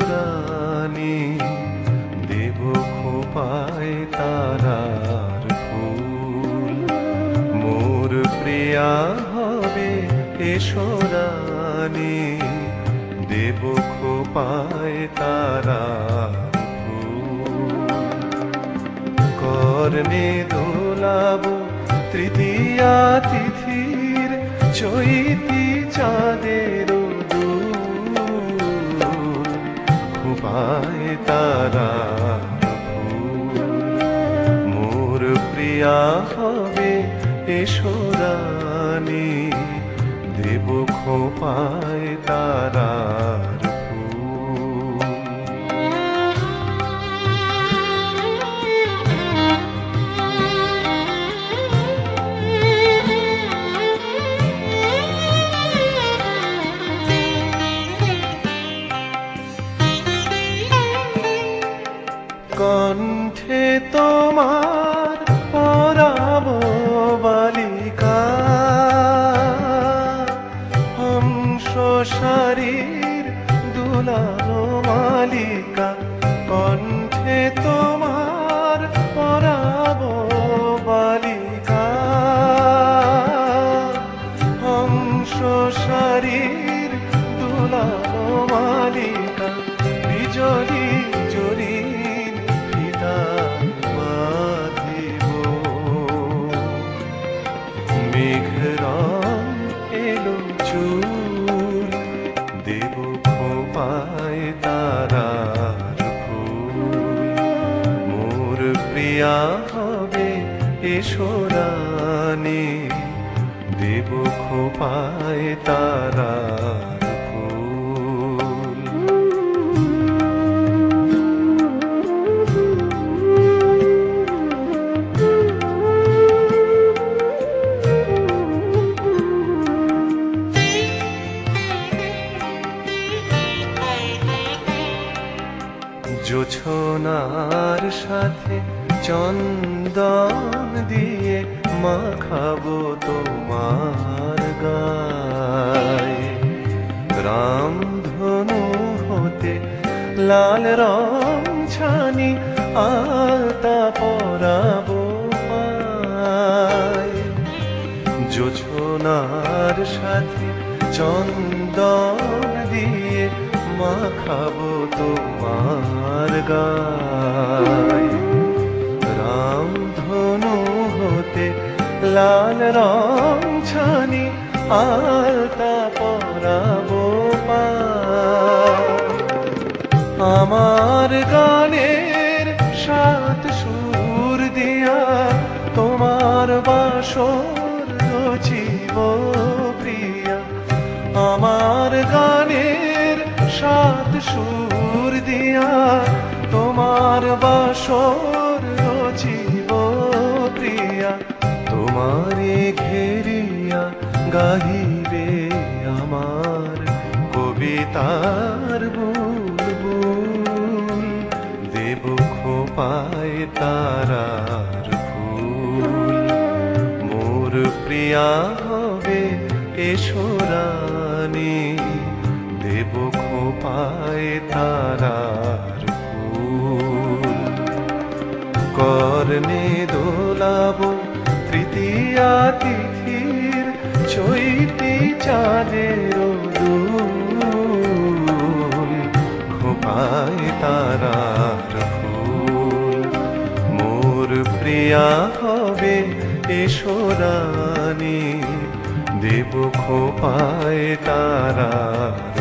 রানী দেব খোপায় তারার ফুল। মোর প্রিয়া হবে এসো রানী দেব খোপায় তারার ফুল। কর্ণে দোলাব তৃতীয়া তিথির চৈতি চাঁদের দুল। খোপায় তারার ফুল। মোর প্রিয়া হবে এসো রানী দেব খোপায় তারার ফুল। কণ্ঠে তোমার পরাব বালিকা, হংস শারীর দুলালো মালিকা। কণ্ঠে তোমার পরাব বালিকা, হংস শারীর দুলালো মালিকা। বিজলি জরির ফিতা বাঁধিব, মেঘ রং এলো চুল। দেব খোপায় তারার ফুল। মোর প্রিয়া হবে এসো রানী দেব খোপায় তারার ফুল। জোছনার সাথে চন্দন দিয়ে মাখাবো তোমার গায়ে। রামধনু হতে লাল রং ছানি আলতা পরাবো পায়ে। জোছনার সাথে চন্দন দিয়ে মাখাবো তোমার গায়ে। রামধনু হতে লাল রং ছানি আলতা পরাবো পায়ে। আমার গানের সাত সুর দিয়া তোমার বাসর রচিব প্রিয়া। আমার গানের সাত সুর দিয়া তোমার বাসর রচিব প্রিয়া। তোমারে ঘেরিয়া গাহিবে আমার কবিতার বুলবুল। দেব খোপায় তারার ফুল। মোর প্রিয়া হবে এসো রানী দেব খোপায় তারার ফুল। কর্ণে দোলাব তৃতীয়া তিথির চৈতি চাঁদের দুল। খোপায় তারার ফুল। মোর প্রিয়া হবে এসো রানী দেব খোপায় তারার